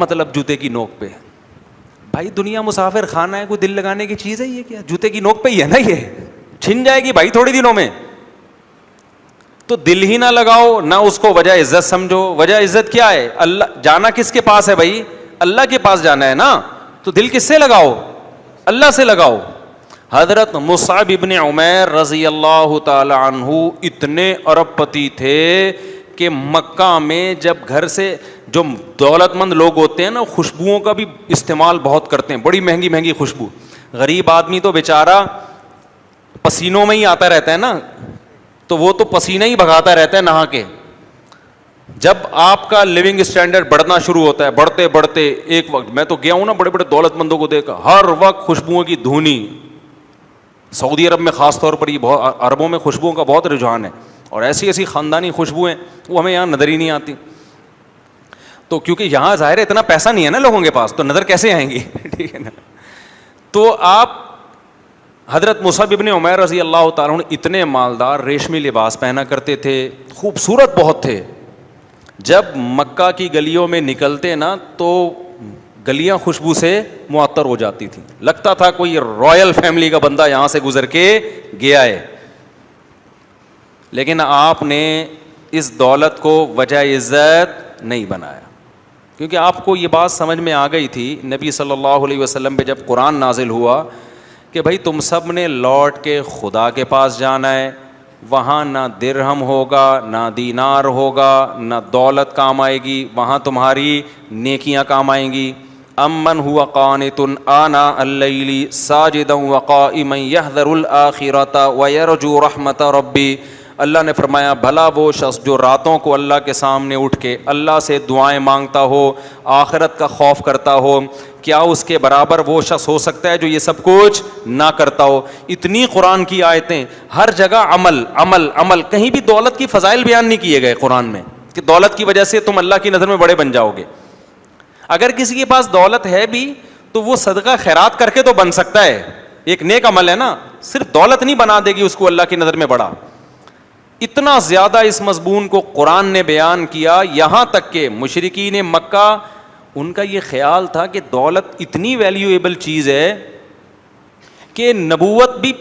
مطلب جوتے کی نوک پہ؟ بھائی دنیا مسافر خانہ ہے, کوئی دل لگانے کی چیز ہے یہ کیا؟ جوتے کی نوک پہ ہی ہے نا, یہ چھن جائے گی بھائی تھوڑی دنوں میں. تو دل ہی نہ لگاؤ, نہ اس کو وجہ عزت سمجھو. وجہ عزت کیا ہے؟ اللہ. جانا کس کے پاس ہے بھائی؟ اللہ کے پاس جانا ہے نا. تو دل کس سے لگاؤ؟ اللہ سے لگاؤ. حضرت مصعب ابن عمیر رضی اللہ تعالی عنہ اتنے ارب پتی تھے کہ مکہ میں جب گھر سے, جو دولت مند لوگ ہوتے ہیں نا, خوشبوؤں کا بھی استعمال بہت کرتے ہیں, بڑی مہنگی مہنگی خوشبو. غریب آدمی تو بیچارہ پسینوں میں ہی آتا رہتا ہے نا, تو وہ تو پسینہ ہی بھگاتا رہتا ہے نہا کے. جب آپ کا لیونگ اسٹینڈرڈ بڑھنا شروع ہوتا ہے, بڑھتے بڑھتے ایک وقت, میں تو گیا ہوں نا بڑے بڑے دولت مندوں کو دیکھا, ہر وقت خوشبوؤں کی دھونی. سعودی عرب میں خاص طور پر یہ بہت, عربوں میں خوشبوؤں کا بہت رجحان ہے, اور ایسی ایسی خاندانی خوشبوئیں وہ ہمیں یہاں نظر ہی نہیں آتی. تو کیونکہ یہاں ظاہر ہے اتنا پیسہ نہیں ہے نا لوگوں کے پاس, تو نظر کیسے آئیں گی؟ ٹھیک ہے نا. تو آپ حضرت مصعب ابن عمیر رضی اللہ تعالیٰ عنہ اتنے مالدار, ریشمی لباس پہنا کرتے تھے, خوبصورت بہت تھے. جب مکہ کی گلیوں میں نکلتے نا تو گلیاں خوشبو سے معطر ہو جاتی تھیں, لگتا تھا کوئی رائل فیملی کا بندہ یہاں سے گزر کے گیا ہے. لیکن آپ نے اس دولت کو وجہ عزت نہیں بنایا, کیونکہ آپ کو یہ بات سمجھ میں آ گئی تھی نبی صلی اللہ علیہ وسلم پہ جب قرآن نازل ہوا کہ بھائی تم سب نے لوٹ کے خدا کے پاس جانا ہے, وہاں نہ درہم ہوگا, نہ دینار ہوگا, نہ دولت کام آئے گی, وہاں تمہاری نیکیاں کام آئیں گی. امن ہوا قانت آناء اللیل ساجدا وقائما یحذر الآخرۃ ویرجو رحمت ربی. اللہ نے فرمایا بھلا وہ شخص جو راتوں کو اللہ کے سامنے اٹھ کے اللہ سے دعائیں مانگتا ہو, آخرت کا خوف کرتا ہو, کیا اس کے برابر وہ شخص ہو سکتا ہے جو یہ سب کچھ نہ کرتا ہو؟ اتنی قرآن کی آیتیں, ہر جگہ عمل عمل عمل, کہیں بھی دولت کی فضائل بیان نہیں کیے گئے قرآن میں کہ دولت کی وجہ سے تم اللہ کی نظر میں بڑے بن جاؤ گے. اگر کسی کے پاس دولت ہے بھی تو وہ صدقہ خیرات کر کے تو بن سکتا ہے, ایک نیک عمل ہے نا, صرف دولت نہیں بنا دے گی اس کو اللہ کی نظر میں بڑا. اتنا زیادہ اس مضمون کو قرآن نے بیان کیا, یہاں تک کہ مشرکین مکہ, ان کا یہ خیال تھا کہ دولت اتنی ویلیویبل چیز ہے کہ نبوت بھی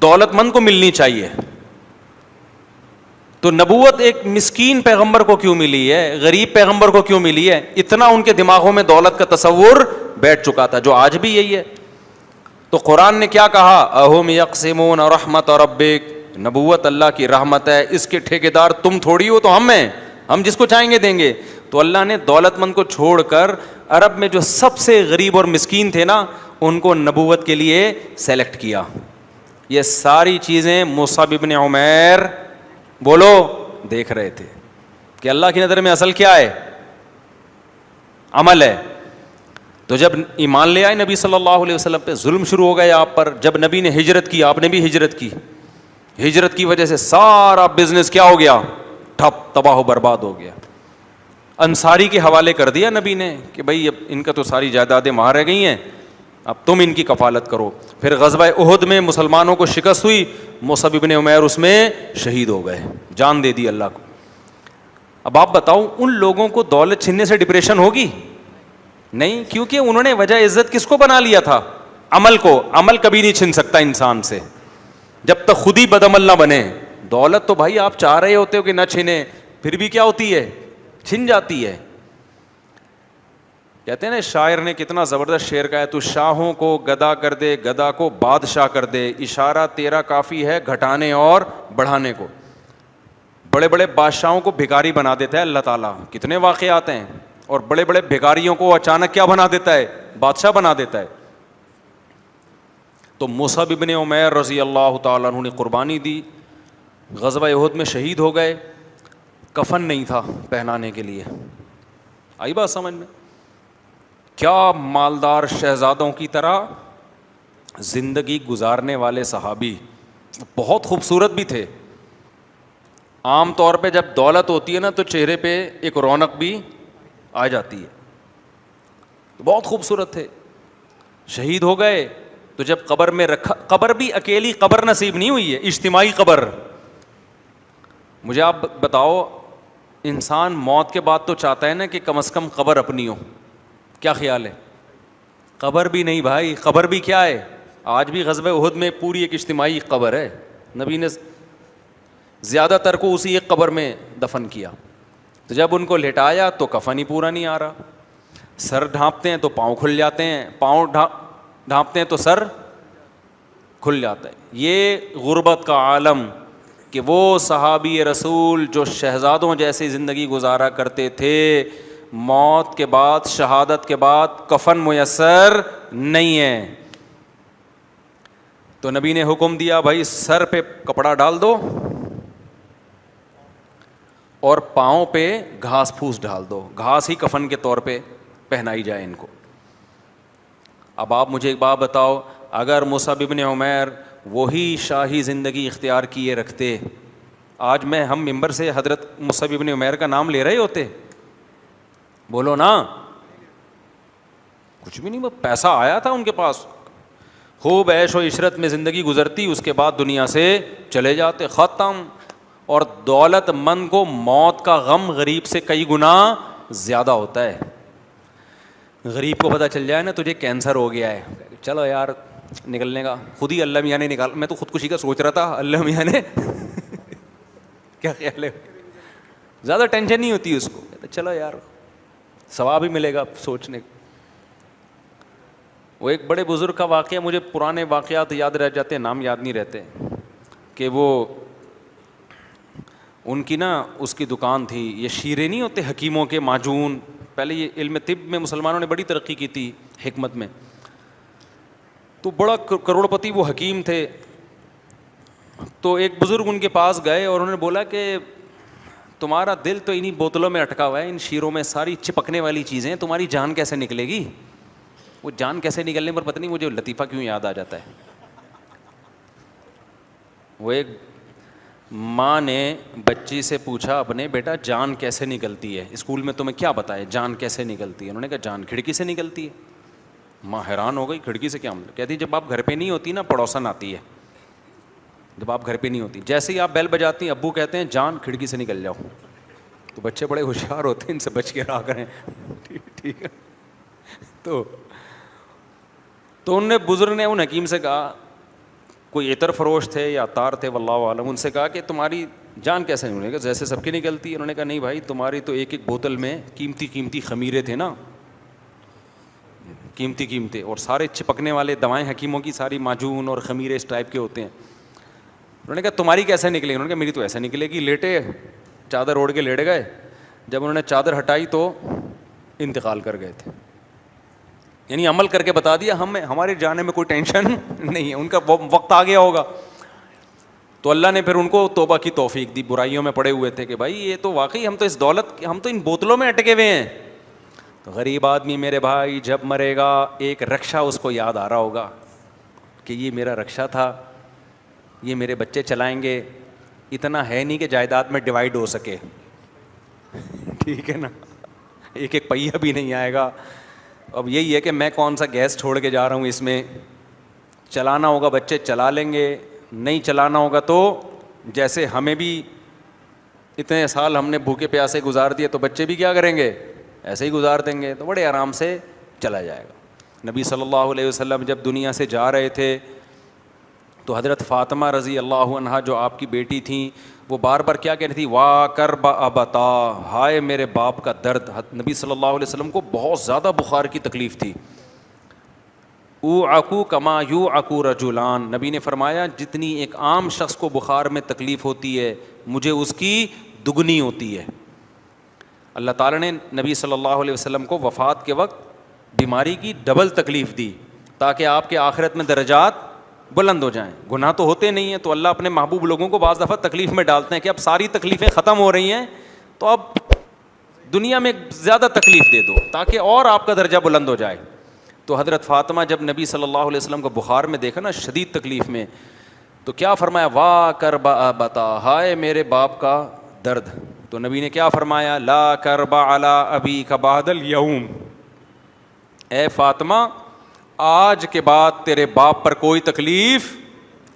دولت مند کو ملنی چاہیے. تو نبوت ایک مسکین پیغمبر کو کیوں ملی ہے, غریب پیغمبر کو کیوں ملی ہے؟ اتنا ان کے دماغوں میں دولت کا تصور بیٹھ چکا تھا, جو آج بھی یہی ہے. تو قرآن نے کیا کہا؟ اہم یقسمون رحمت ربک, نبوت اللہ کی رحمت ہے, اس کے ٹھیکیدار تم تھوڑی ہو, تو ہم ہیں, ہم جس کو چاہیں گے دیں گے. تو اللہ نے دولت مند کو چھوڑ کر عرب میں جو سب سے غریب اور مسکین تھے نا, ان کو نبوت کے لیے سلیکٹ کیا. یہ ساری چیزیں مصعب ابن عمیر بولو دیکھ رہے تھے کہ اللہ کی نظر میں اصل کیا ہے؟ عمل ہے. تو جب ایمان لے آئے نبی صلی اللہ علیہ وسلم پہ, ظلم شروع ہو گئے آپ پر. جب نبی نے ہجرت کی, آپ نے بھی ہجرت کی, ہجرت کی وجہ سے سارا بزنس کیا ہو گیا؟ ٹھپ, تباہ و برباد ہو گیا. انصاری کے حوالے کر دیا نبی نے کہ بھائی اب ان کا تو ساری جائیدادیں وہاں رہ گئی ہیں, اب تم ان کی کفالت کرو. پھر غزوہ احد میں مسلمانوں کو شکست ہوئی, مصعب ابن عمیر اس میں شہید ہو گئے, جان دے دی اللہ کو. اب آپ بتاؤ ان لوگوں کو دولت چھننے سے ڈپریشن ہوگی؟ نہیں, کیونکہ انہوں نے وجہ عزت کس کو بنا لیا تھا؟ عمل کو. عمل کبھی نہیں چھن سکتا انسان سے جب تک خود ہی بدعمل نہ بنے. دولت تو بھائی آپ چاہ رہے ہوتے ہو کہ نہ چھنے, پھر بھی کیا ہوتی ہے؟ چھن جاتی ہے. کہتے ہیں نا, شاعر نے کتنا زبردست شعر کہا ہے, تو شاہوں کو گدا کر دے, گدا کو بادشاہ کر دے, اشارہ تیرا کافی ہے گھٹانے اور بڑھانے کو. بڑے بڑے بادشاہوں کو بھکاری بنا دیتا ہے اللہ تعالیٰ, کتنے واقعات ہیں. اور بڑے بڑے بھکاریوں کو اچانک کیا بنا دیتا ہے؟ بادشاہ بنا دیتا ہے. تو مصعب ابن عمیر رضی اللہ تعالیٰ عنہ نے قربانی دی, غزوہ احد میں شہید ہو گئے. کفن نہیں تھا پہنانے کے لیے. آئی بات سمجھ میں؟ کیا مالدار شہزادوں کی طرح زندگی گزارنے والے صحابی, بہت خوبصورت بھی تھے. عام طور پہ جب دولت ہوتی ہے نا تو چہرے پہ ایک رونق بھی آ جاتی ہے. بہت خوبصورت تھے. شہید ہو گئے تو جب قبر میں رکھا, قبر بھی اکیلی قبر نصیب نہیں ہوئی ہے, اجتماعی قبر. مجھے آپ بتاؤ, انسان موت کے بعد تو چاہتا ہے نا کہ کم از کم قبر اپنی ہو, کیا خیال ہے؟ قبر بھی نہیں بھائی، قبر بھی کیا ہے، آج بھی غزوہ احد میں پوری ایک اجتماعی قبر ہے، نبی نے زیادہ تر کو اسی ایک قبر میں دفن کیا. تو جب ان کو لٹایا تو کفن ہی پورا نہیں آ رہا، سر ڈھانپتے ہیں تو پاؤں کھل جاتے ہیں، پاؤں ڈھانپتے ہیں تو سر کھل جاتا ہے. یہ غربت کا عالم کہ وہ صحابی رسول جو شہزادوں جیسی زندگی گزارا کرتے تھے، موت کے بعد، شہادت کے بعد کفن میسر نہیں ہے. تو نبی نے حکم دیا بھائی سر پہ کپڑا ڈال دو اور پاؤں پہ گھاس پھوس ڈال دو، گھاس ہی کفن کے طور پہ پہنائی جائے ان کو. اب آپ مجھے ایک بات بتاؤ، اگر مصعب ابن عمیر وہی شاہی زندگی اختیار کیے رکھتے، آج ہم ممبر سے حضرت مصعب ابن عمیر کا نام لے رہے ہوتے؟ بولو نا. کچھ بھی نہیں، پیسہ آیا تھا ان کے پاس، خوب عیش و عشرت میں زندگی گزرتی، اس کے بعد دنیا سے چلے جاتے، ختم. اور دولت مند کو موت کا غم غریب سے کئی گنا زیادہ ہوتا ہے. غریب کو پتہ چل جائے نا تجھے کینسر ہو گیا ہے، چلو یار نکلنے کا، خود ہی اللہ میاں نے نکال، میں تو خودکشی کا سوچ رہا تھا، اللہ میاں نے کیا خیال ہے، زیادہ ٹینشن نہیں ہوتی اس کو، چلو یار ثواب ہی ملے گا سوچنے. وہ ایک بڑے بزرگ کا واقعہ، مجھے پرانے واقعات یاد رہ جاتے ہیں، نام یاد نہیں رہتے، کہ وہ ان کی نا اس کی دکان تھی، یہ شیرے نہیں ہوتے حکیموں کے معجون، پہلے یہ علم طب میں مسلمانوں نے بڑی ترقی کی تھی حکمت میں، تو بڑا کروڑ پتی وہ حکیم تھے. تو ایک بزرگ ان کے پاس گئے اور انہوں نے بولا کہ تمہارا دل تو انہی بوتلوں میں اٹکا ہوا ہے، ان شیروں میں ساری چپکنے والی چیزیں ہیں، تمہاری جان کیسے نکلے گی؟ وہ جان کیسے نکلنے پر پتہ نہیں مجھے لطیفہ کیوں یاد آ جاتا ہے. وہ ایک ماں نے بچی سے پوچھا اپنے، بیٹا جان کیسے نکلتی ہے؟ اسکول میں تمہیں کیا بتایا جان کیسے نکلتی ہے؟ انہوں نے کہا جان کھڑکی سے نکلتی ہے. ماں حیران ہو گئی، کھڑکی سے کیا مطلب؟ کہتی جب آپ گھر پہ نہیں ہوتی نا پڑوسن آتی ہے، جب آپ گھر پہ نہیں ہوتی، جیسے ہی آپ بیل بجاتی ہیں ابو کہتے ہیں جان کھڑکی سے نکل جاؤ. تو بچے بڑے ہوشیار ہوتے ہیں، ان سے بچ کے رہا کریں. ٹھیک ہے. تو ان نے بزرگ نے ان حکیم سے کہا، کوئی عطر فروش تھے یا عطار تھے واللہ عالم، ان سے کہا کہ تمہاری جان کیسے نکلے گا؟ جیسے سب کی نکلتی ہے. انہوں نے کہا نہیں بھائی، تمہاری تو ایک ایک بوتل میں قیمتی خمیرے تھے نا، قیمتی اور سارے چپکنے والے دوائیں حکیموں کی ساری معجون اور خمیرے اس ٹائپ کے ہوتے ہیں. انہوں نے کہا تمہاری کیسے نکلے گی؟ انہوں نے کہا میری تو ایسے نکلے گی. لیٹے چادر اوڑھ کے لیٹ گئے، جب انہوں نے چادر ہٹائی تو انتقال کر گئے تھے. یعنی عمل کر کے بتا دیا، ہمارے جانے میں کوئی ٹینشن نہیں ہے، ان کا وقت آ گیا ہوگا. تو اللہ نے پھر ان کو توبہ کی توفیق دی، برائیوں میں پڑے ہوئے تھے کہ بھائی یہ تو واقعی ہم تو اس دولت، ہم تو ان بوتلوں میں اٹکے ہوئے ہیں. تو غریب آدمی میرے بھائی جب مرے گا ایک رکشہ اس کو یاد آ رہا ہوگا کہ یہ میرا رکشہ تھا، یہ میرے بچے چلائیں گے. اتنا ہے نہیں کہ جائیداد میں ڈیوائڈ ہو سکے، ٹھیک ہے نا، ایک ایک پہیہ بھی نہیں آئے گا. اب یہی ہے کہ میں کون سا گیس چھوڑ کے جا رہا ہوں، اس میں چلانا ہوگا بچے چلا لیں گے، نہیں چلانا ہوگا تو جیسے ہمیں بھی اتنے سال ہم نے بھوکے پیاسے گزار دیے تو بچے بھی کیا کریں گے، ایسے ہی گزار دیں گے. تو بڑے آرام سے چلا جائے گا. نبی صلی اللہ علیہ وسلم جب دنیا سے جا رہے تھے تو حضرت فاطمہ رضی اللہ عنہا جو آپ کی بیٹی تھیں، وہ بار بار کیا کہہ رہی تھی، وا کرب ابتا، ہائے میرے باپ کا درد. نبی صلی اللہ علیہ وسلم کو بہت زیادہ بخار کی تکلیف تھی. اوعکو کما یوعکو رجلان، نبی نے فرمایا جتنی ایک عام شخص کو بخار میں تکلیف ہوتی ہے مجھے اس کی دگنی ہوتی ہے. اللہ تعالیٰ نے نبی صلی اللہ علیہ وسلم کو وفات کے وقت بیماری کی ڈبل تکلیف دی تاکہ آپ کے آخرت میں درجات بلند ہو جائیں. گناہ تو ہوتے نہیں ہیں تو اللہ اپنے محبوب لوگوں کو بعض دفعہ تکلیف میں ڈالتے ہیں کہ اب ساری تکلیفیں ختم ہو رہی ہیں تو اب دنیا میں زیادہ تکلیف دے دو تاکہ اور آپ کا درجہ بلند ہو جائے. تو حضرت فاطمہ جب نبی صلی اللہ علیہ وسلم کو بخار میں دیکھا نا شدید تکلیف میں، تو کیا فرمایا، وا کرب ابتا، ہائے میرے باپ کا درد. تو نبی نے کیا فرمایا، لا کرب علی ابیک بعد الیوم، اے فاطمہ آج کے بعد تیرے باپ پر کوئی تکلیف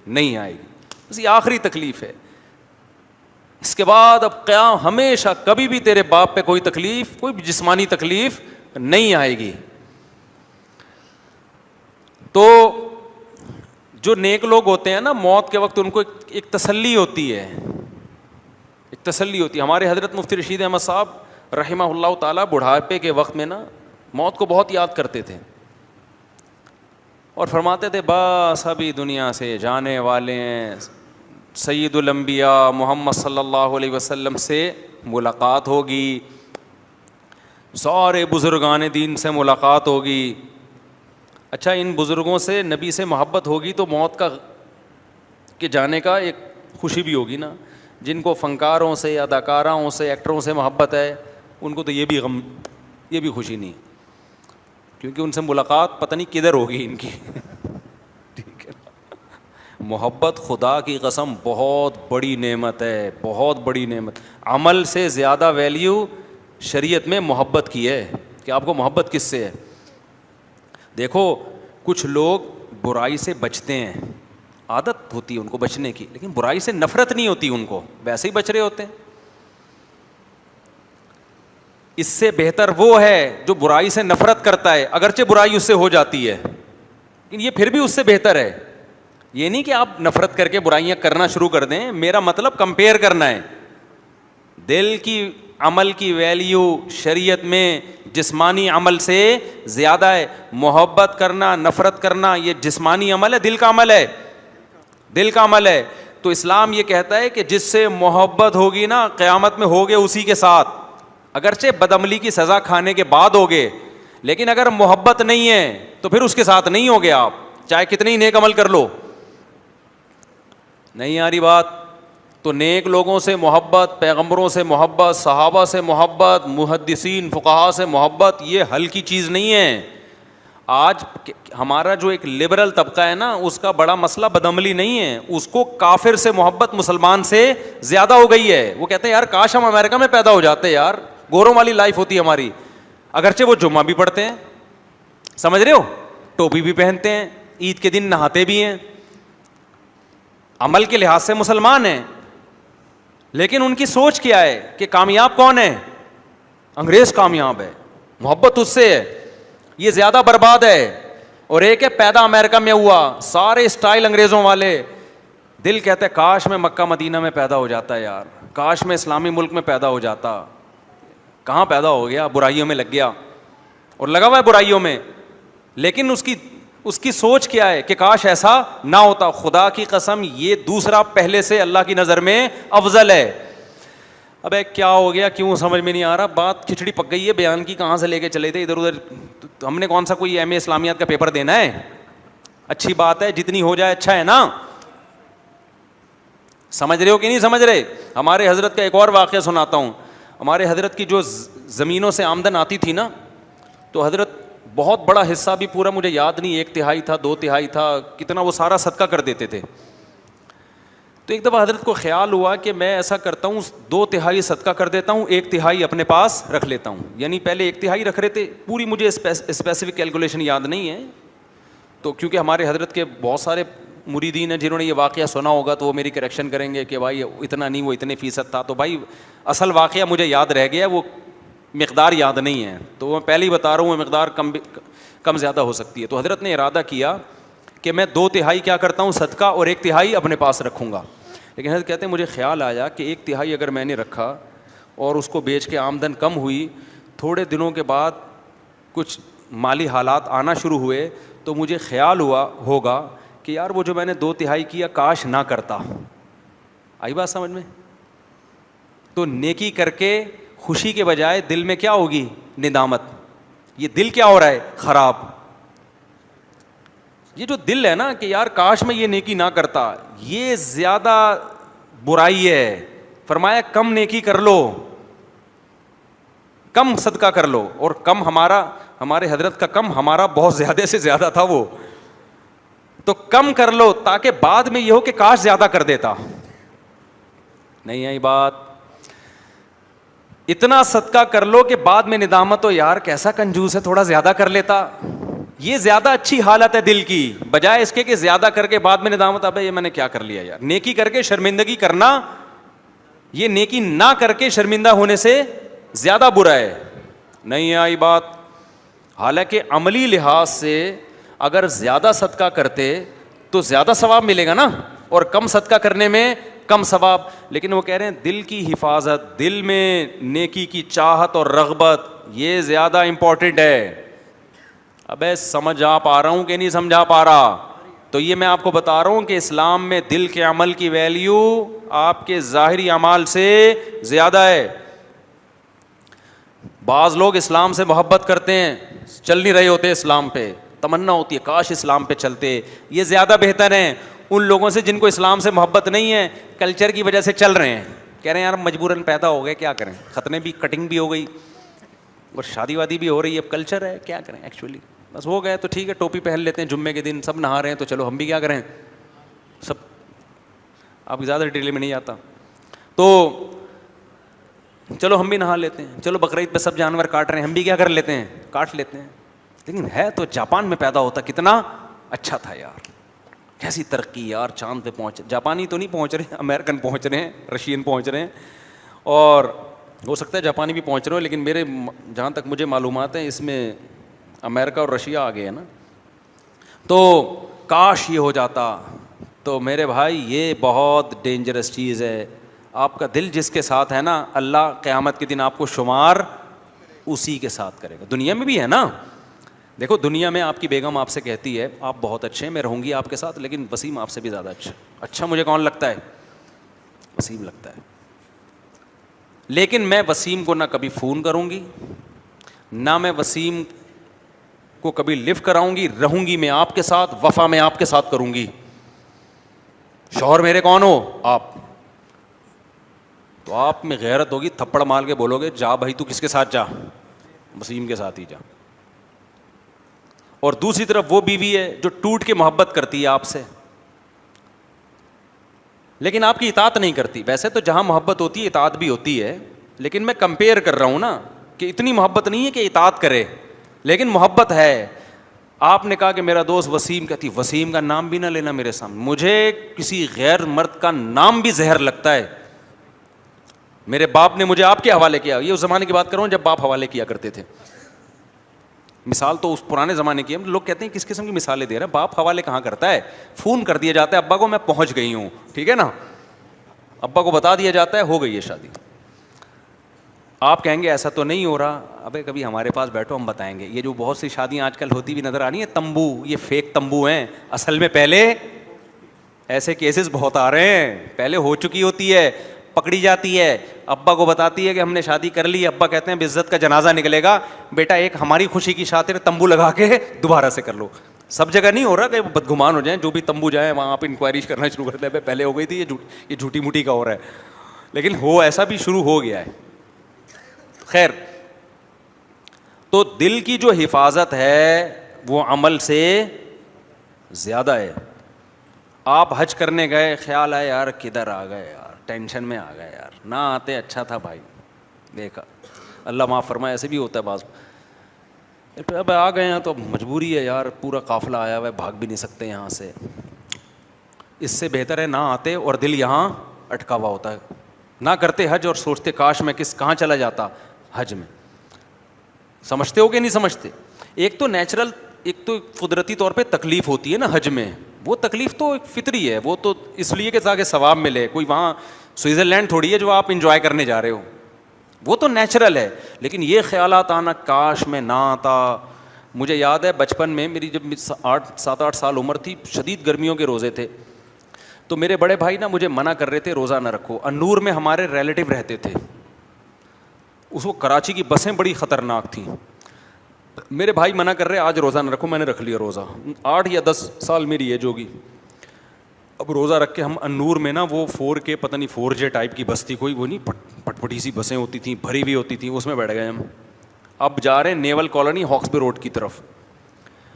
نہیں آئے گی، بس یہ آخری تکلیف ہے. اس کے بعد اب قیام ہمیشہ کبھی بھی تیرے باپ پہ کوئی تکلیف، کوئی جسمانی تکلیف نہیں آئے گی. تو جو نیک لوگ ہوتے ہیں نا, موت کے وقت ان کو ایک تسلی ہوتی ہے, ایک تسلی ہوتی ہے. ہمارے حضرت مفتی رشید احمد صاحب رحمہ اللہ تعالیٰ بڑھاپے کے وقت میں نا موت کو بہت یاد کرتے تھے اور فرماتے تھے بس ابھی دنیا سے جانے والے ہیں, سید الانبیاء محمد صلی اللہ علیہ وسلم سے ملاقات ہوگی, سارے بزرگان دین سے ملاقات ہوگی. اچھا, ان بزرگوں سے نبی سے محبت ہوگی تو موت کا کے جانے کا ایک خوشی بھی ہوگی نا. جن کو فنکاروں سے, اداکاراؤں سے, ایکٹروں سے محبت ہے ان کو تو یہ بھی غم, یہ بھی خوشی نہیں, کیونکہ ان سے ملاقات پتہ نہیں کدھر ہوگی ان کی. ٹھیک ہے, محبت خدا کی قسم بہت بڑی نعمت ہے, بہت بڑی نعمت. عمل سے زیادہ ویلیو شریعت میں محبت کی ہے کہ آپ کو محبت کس سے ہے. دیکھو کچھ لوگ برائی سے بچتے ہیں, عادت ہوتی ہے ان کو بچنے کی, لیکن برائی سے نفرت نہیں ہوتی ان کو, ویسے ہی بچ رہے ہوتے ہیں. اس سے بہتر وہ ہے جو برائی سے نفرت کرتا ہے, اگرچہ برائی اس سے ہو جاتی ہے لیکن یہ پھر بھی اس سے بہتر ہے. یہ نہیں کہ آپ نفرت کر کے برائیاں کرنا شروع کر دیں, میرا مطلب کمپیئر کرنا ہے. دل کی عمل کی ویلیو شریعت میں جسمانی عمل سے زیادہ ہے. محبت کرنا, نفرت کرنا یہ جسمانی عمل ہے, دل کا عمل ہے, دل کا عمل ہے. تو اسلام یہ کہتا ہے کہ جس سے محبت ہوگی نا قیامت میں ہوگے اسی کے ساتھ, اگرچہ بدعملی کی سزا کھانے کے بعد ہوگے, لیکن اگر محبت نہیں ہے تو پھر اس کے ساتھ نہیں ہوگے آپ, چاہے کتنی نیک عمل کر لو. نہیں آ رہی بات؟ تو نیک لوگوں سے محبت, پیغمبروں سے محبت, صحابہ سے محبت, محدثین فقہاء سے محبت, یہ ہلکی چیز نہیں ہے. آج ہمارا جو ایک لبرل طبقہ ہے نا, اس کا بڑا مسئلہ بدعملی نہیں ہے, اس کو کافر سے محبت مسلمان سے زیادہ ہو گئی ہے. وہ کہتے ہیں یار کاش ہم امریکہ میں پیدا ہو جاتے, یار گوروں والی لائف ہوتی ہے ہماری. اگرچہ وہ جمعہ بھی پڑھتے ہیں, سمجھ رہے ہو, ٹوپی بھی پہنتے ہیں, عید کے دن نہاتے بھی ہیں, عمل کے لحاظ سے مسلمان ہیں, لیکن ان کی سوچ کیا ہے کہ کامیاب کون ہے؟ انگریز کامیاب ہے, محبت اس سے ہے, یہ زیادہ برباد ہے. اور ایک ہے پیدا امریکہ میں ہوا, سارے اسٹائل انگریزوں والے, دل کہتا ہے کاش میں مکہ مدینہ میں پیدا ہو جاتا ہے یار, کاش میں اسلامی ملک میں پیدا ہو جاتا. کہاں پیدا ہو گیا, برائیوں میں لگ گیا اور لگا ہوا ہے برائیوں میں. لیکن اس کی سوچ کیا ہے کہ کاش ایسا نہ ہوتا. خدا کی قسم یہ دوسرا پہلے سے اللہ کی نظر میں افضل ہے. ابے کیا ہو گیا, کیوں سمجھ میں نہیں آ رہا, بات کھچڑی پک گئی ہے بیان کی, کہاں سے لے کے چلے تھے ادھر ادھر. ہم نے کون سا کوئی ایم اے اسلامیات کا پیپر دینا ہے؟ اچھی بات ہے, جتنی ہو جائے اچھا ہے نا. سمجھ رہے ہو کہ نہیں سمجھ رہے؟ ہمارے حضرت کا ایک اور واقعہ سناتا ہوں. ہمارے حضرت کی جو زمینوں سے آمدن آتی تھی نا, تو حضرت بہت بڑا حصہ, بھی پورا مجھے یاد نہیں, 1/3 تھا 2/3 تھا, کتنا وہ سارا صدقہ کر دیتے تھے. تو ایک دفعہ حضرت کو خیال ہوا کہ میں ایسا کرتا ہوں 2/3 صدقہ کر دیتا ہوں, 1/3 اپنے پاس رکھ لیتا ہوں. یعنی پہلے 1/3 رکھ رہے تھے, پوری مجھے اسپیسیفک کیلکولیشن یاد نہیں ہے. تو کیونکہ ہمارے حضرت کے بہت سارے مریدین ہیں جنہوں نے یہ واقعہ سنا ہوگا, تو وہ میری کریکشن کریں گے کہ بھائی اتنا نہیں, وہ اتنے فیصد تھا. تو بھائی اصل واقعہ مجھے یاد رہ گیا, وہ مقدار یاد نہیں ہے, تو میں پہلے ہی بتا رہا ہوں, وہ مقدار کم زیادہ ہو سکتی ہے. تو حضرت نے ارادہ کیا کہ میں 2/3 کیا کرتا ہوں صدقہ اور 1/3 اپنے پاس رکھوں گا. لیکن حضرت کہتے ہیں مجھے خیال آیا کہ 1/3 اگر میں نے رکھا اور اس کو بیچ کے آمدن کم ہوئی, تھوڑے دنوں کے بعد کچھ مالی حالات آنا شروع ہوئے, تو مجھے خیال ہوا ہوگا کہ یار وہ جو میں نے 2/3 کیا کاش نہ کرتا. آئی بات سمجھ میں؟ تو نیکی کر کے خوشی کے بجائے دل میں کیا ہوگی؟ ندامت. یہ دل کیا ہو رہا ہے؟ خراب. یہ جو دل ہے نا کہ یار کاش میں یہ نیکی نہ کرتا, یہ زیادہ برائی ہے. فرمایا کم نیکی کر لو, کم صدقہ کر لو. اور کم ہمارے حضرت کا کم ہمارا بہت زیادہ سے زیادہ تھا وہ, تو کم کر لو تاکہ بعد میں یہ ہو کہ کاش زیادہ کر دیتا. نہیں آئی بات؟ اتنا صدقہ کر لو کہ بعد میں ندامت ہو, یار کیسا کنجوس ہے, تھوڑا زیادہ کر لیتا. یہ زیادہ اچھی حالت ہے دل کی, بجائے اس کے کہ زیادہ کر کے بعد میں ندامت, ابے یہ میں نے کیا کر لیا یار. نیکی کر کے شرمندگی کرنا, یہ نیکی نہ کر کے شرمندہ ہونے سے زیادہ برا ہے. نہیں آئی بات؟ حالانکہ عملی لحاظ سے اگر زیادہ صدقہ کرتے تو زیادہ ثواب ملے گا نا, اور کم صدقہ کرنے میں کم ثواب. لیکن وہ کہہ رہے ہیں دل کی حفاظت, دل میں نیکی کی چاہت اور رغبت, یہ زیادہ امپورٹنٹ ہے. ابے سمجھا پا رہا ہوں کہ نہیں سمجھا پا رہا؟ تو یہ میں آپ کو بتا رہا ہوں کہ اسلام میں دل کے عمل کی ویلیو آپ کے ظاہری اعمال سے زیادہ ہے. بعض لوگ اسلام سے محبت کرتے ہیں, چل نہیں رہے ہوتے اسلام پہ, تمنا ہوتی ہے کاش اسلام پہ چلتے. یہ زیادہ بہتر ہیں ان لوگوں سے جن کو اسلام سے محبت نہیں ہے, کلچر کی وجہ سے چل رہے ہیں, کہہ رہے ہیں یار مجبوراً پیدا ہو گئے, کیا کریں, ختنے بھی, کٹنگ بھی ہو گئی اور شادی وادی بھی ہو رہی ہے, اب کلچر ہے, کیا کریں ایکچولی, بس ہو گئے تو ٹھیک ہے, ٹوپی پہن لیتے ہیں جمعے کے دن, سب نہا رہے ہیں تو چلو ہم بھی کیا کریں, سب آپ زیادہ ڈیٹیل میں نہیں آتا تو چلو ہم بھی نہا لیتے ہیں, چلو بقرعید پہ سب جانور کاٹ رہے ہیں, ہم بھی کیا کر لیتے ہیں, کاٹ لیتے ہیں. لیکن ہے تو جاپان میں پیدا ہوتا کتنا اچھا تھا یار, کیسی ترقی یار, چاند پہ پہنچ, جاپانی تو نہیں پہنچ رہے, امریکن پہنچ رہے ہیں, رشین پہنچ رہے ہیں, اور ہو سکتا ہے جاپانی بھی پہنچ رہے ہو, لیکن میرے جہاں تک مجھے معلومات ہیں اس میں امریکہ اور رشیا آ گئے ہیں نا. تو کاش یہ ہو جاتا. تو میرے بھائی یہ بہت ڈینجرس چیز ہے. آپ کا دل جس کے ساتھ ہے نا, اللہ قیامت کے دن آپ کو شمار اسی کے ساتھ کرے گا. دنیا میں بھی ہے نا, دیکھو دنیا میں آپ کی بیگم آپ سے کہتی ہے آپ بہت اچھے ہیں, میں رہوں گی آپ کے ساتھ, لیکن وسیم آپ سے بھی زیادہ اچھا مجھے کون لگتا ہے, وسیم لگتا ہے. لیکن میں وسیم کو نہ کبھی فون کروں گی, نہ میں وسیم کو کبھی لفٹ کراؤں گی, رہوں گی میں آپ کے ساتھ, وفا میں آپ کے ساتھ کروں گی. شوہر میرے کون ہو آپ, تو آپ میں غیرت ہوگی, تھپڑ مار کے بولو گے جا بھائی تو کس کے ساتھ جا, وسیم کے ساتھ ہی جا. اور دوسری طرف وہ بیوی ہے جو ٹوٹ کے محبت کرتی ہے آپ سے, لیکن آپ کی اطاعت نہیں کرتی. ویسے تو جہاں محبت ہوتی ہے اطاعت بھی ہوتی ہے, لیکن میں کمپیئر کر رہا ہوں نا کہ اتنی محبت نہیں ہے کہ اطاعت کرے, لیکن محبت ہے. آپ نے کہا کہ میرا دوست وسیم, کہتی وسیم کا نام بھی نہ لینا میرے سامنے, مجھے کسی غیر مرد کا نام بھی زہر لگتا ہے. میرے باپ نے مجھے آپ کے حوالے کیا, یہ اس زمانے کی بات کر رہا ہوں جب باپ حوالے کیا کرتے تھے, مثال تو اس پرانے زمانے کی ہے. لوگ کہتے ہیں کس قسم کی مثالیں دے رہے ہیں, باپ حوالے کہاں کرتا ہے, فون کر دیا جاتا ہے ابا کو میں پہنچ گئی ہوں, ٹھیک ہے نا, ابا کو بتا دیا جاتا ہے ہو گئی ہے شادی. آپ کہیں گے ایسا تو نہیں ہو رہا, ابے کبھی ہمارے پاس بیٹھو ہم بتائیں گے. یہ جو بہت سی شادیاں آج کل ہوتی بھی نظر آ رہی ہیں تمبو, یہ فیک تمبو ہیں, اصل میں پہلے ایسے کیسز بہت آ رہے ہیں, پہلے ہو چکی ہوتی ہے, پکڑی جاتی ہے, ابا کو بتاتی ہے کہ ہم نے شادی کر لی, ابا کہتے ہیں عزت کا جنازہ نکلے گا, بیٹا ایک ہماری خوشی کی خاطر تمبو لگا کے دوبارہ سے کر لو. سب جگہ نہیں ہو رہا کہ بدگمان ہو جائیں, جو بھی تمبو جائیں وہاں آپ انکوائری کرنا شروع کر دیں, پہلے ہو گئی تھی یہ جھوٹی موٹی کا ہو رہا ہے, لیکن ہو ایسا بھی شروع ہو گیا ہے. خیر, تو دل کی جو حفاظت ہے وہ عمل سے زیادہ ہے. آپ حج کرنے گئے, خیال آئے یار کدھر آ گئے یار, ٹینشن میں آ گئے یار, نہ آتے اچھا تھا بھائی, دیکھا اللہ معاف فرمائے, ایسے بھی ہوتا ہے بعض. اب آ گئے ہیں تو مجبوری ہے یار, پورا قافلہ آیا ہوا ہے, بھاگ بھی نہیں سکتے یہاں سے. اس سے بہتر ہے نہ آتے اور دل یہاں اٹکا ہوا ہوتا ہے. نہ کرتے حج اور سوچتے کاش میں کہاں چلا جاتا حج میں. سمجھتے ہو کہ نہیں سمجھتے؟ ایک تو نیچرل, ایک تو قدرتی طور پہ تکلیف ہوتی ہے نا حج میں, وہ تکلیف تو ایک فطری ہے, وہ تو اس لیے کہ تاکہ ثواب ملے. کوئی وہاں سوئٹزرلینڈ تھوڑی ہے جو آپ انجوائے کرنے جا رہے ہو, وہ تو نیچرل ہے. لیکن یہ خیالات آنا کاش میں نہ آتا. مجھے یاد ہے بچپن میں میری جب 7-8 سال عمر تھی, شدید گرمیوں کے روزے تھے, تو میرے بڑے بھائی نا مجھے منع کر رہے تھے روزہ نہ رکھو. انور میں ہمارے ریلیٹیو رہتے تھے, اس وقت کراچی کی بسیں بڑی خطرناک تھیں. میرے بھائی منع کر رہے آج روزہ نہ رکھو, میں نے رکھ لیا روزہ. 8 یا 10 سال میری ایج ہوگی. اب روزہ رکھ کے ہم انور میں نا وہ 4K پتہ نہیں 4J ٹائپ کی بس تھی کوئی, وہ نہیں پٹپٹی سی بسیں ہوتی تھیں, بھری ہوئی ہوتی تھیں, اس میں بیٹھ گئے ہم. اب جا رہے ہیں نیول کالونی ہاکسبے روڈ کی طرف.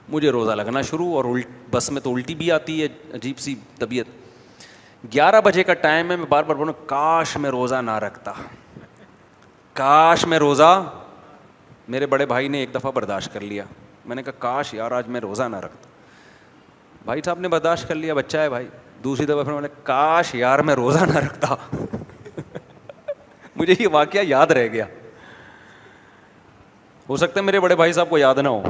مجھے روزہ لگنا شروع, اور بس میں تو الٹی بھی آتی ہے, عجیب سی طبیعت. 11 بجے کا ٹائم ہے, میں بار بار بولوں کاش میں روزہ نہ رکھتا, کاش میں روزہ. میرے بڑے بھائی نے ایک دفعہ برداشت کر لیا, میں نے کہا کاش یار آج میں روزہ نہ رکھتا. بھائی صاحب نے برداشت کر لیا, بچہ ہے بھائی. دوسری دفعہ پھر میں نے کاش یار میں روزہ نہ رکھتا. مجھے یہ واقعہ یاد رہ گیا. ہو سکتا ہے میرے بڑے بھائی صاحب کو یاد نہ ہو.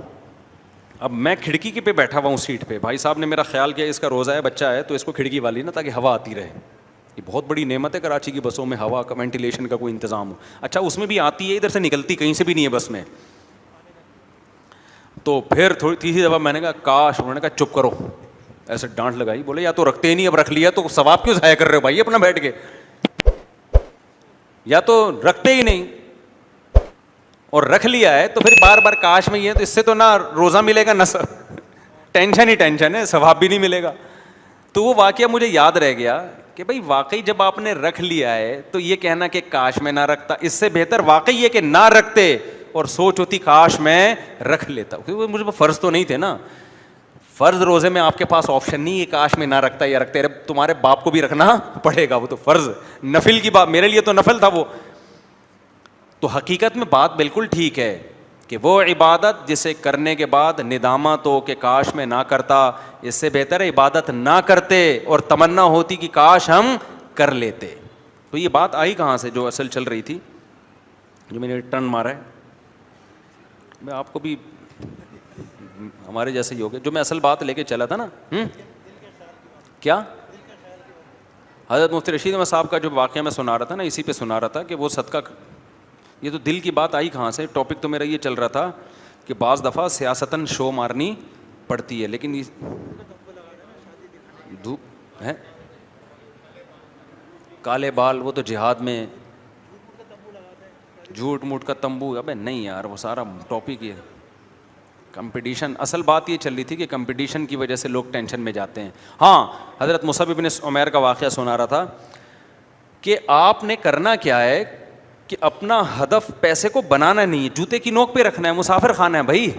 اب میں کھڑکی کے پہ بیٹھا ہوا ہوں سیٹ پہ, بھائی صاحب نے میرا خیال کیا اس کا روزہ ہے, بچہ ہے, تو اس کو کھڑکی والی نا تاکہ ہوا آتی رہے. یہ بہت بڑی نعمت ہے کراچی کی بسوں میں ہوا کا, وینٹیلیشن کا کوئی انتظام ہو. اچھا اس میں بھی آتی ہے, ادھر سے نکلتی کہیں سے بھی نہیں ہے بس میں. تو پھر تھوڑی تیسری دفعہ میں نے کہا کاش, انہوں نے کہا چپ کرو, ایسے ڈانٹ لگائی, بولے یا تو رکھتے ہی نہیں, اب رکھ لیا تو ثواب کیوں ضائع کر رہے ہو بھائی اپنا بیٹھ کے, یا تو رکھتے ہی نہیں اور رکھ لیا ہے تو پھر بار بار کاش میں یہ ہے, تو اس سے تو نہ روزہ ملے گا نہ ٹینشن ہی ٹینشن ہے, ثواب بھی نہیں ملے گا. تو وہ واقعہ مجھے یاد رہ گیا کہ بھائی واقعی جب آپ نے رکھ لیا ہے تو یہ کہنا کہ کاش میں نہ رکھتا, اس سے بہتر واقعی یہ کہ نہ رکھتے اور سوچ ہوتی کاش میں رکھ لیتا, کیونکہ مجھے فرض تو نہیں تھے نا. فرض روزے میں آپ کے پاس آپشن نہیں ہے کاش میں نہ رکھتا یا رکھتے, تمہارے باپ کو بھی رکھنا پڑے گا, وہ تو فرض نفل کی بات, میرے لیے تو نفل تھا وہ. تو حقیقت میں بات بالکل ٹھیک ہے کہ وہ عبادت جسے کرنے کے بعد ندامت ہو کہ کاش میں نہ کرتا, اس سے بہتر ہے عبادت نہ کرتے اور تمنا ہوتی کہ کاش ہم کر لیتے. تو یہ بات آئی کہاں سے جو اصل چل رہی تھی, جو میں نے ٹرن مارا ہے, میں آپ کو بھی ہمارے جیسے ہی ہو گئے, جو میں اصل بات لے کے چلا تھا نا. کیا حضرت مفتی رشید احمد صاحب کا جو واقعہ میں سنا رہا تھا نا, اسی پہ سنا رہا تھا کہ وہ صدقہ, یہ تو دل کی بات آئی کہاں سے, ٹاپک تو میرا یہ چل رہا تھا کہ بعض دفعہ سیاستاً شو مارنی پڑتی ہے, لیکن دھوپ ہے کالے بال, وہ تو جہاد میں جھوٹ موٹ کا تمبو, ابے نہیں یار وہ سارا ٹاپک یہ کمپٹیشن. اصل بات یہ چل رہی تھی کہ کمپٹیشن کی وجہ سے لوگ ٹینشن میں جاتے ہیں. ہاں حضرت مصعب بن عمیر کا واقعہ سنا رہا تھا کہ آپ نے کرنا کیا ہے کہ اپنا ہدف پیسے کو بنانا نہیں ہے, جوتے کی نوک پہ رکھنا ہے, مسافر خانہ ہے بھائی,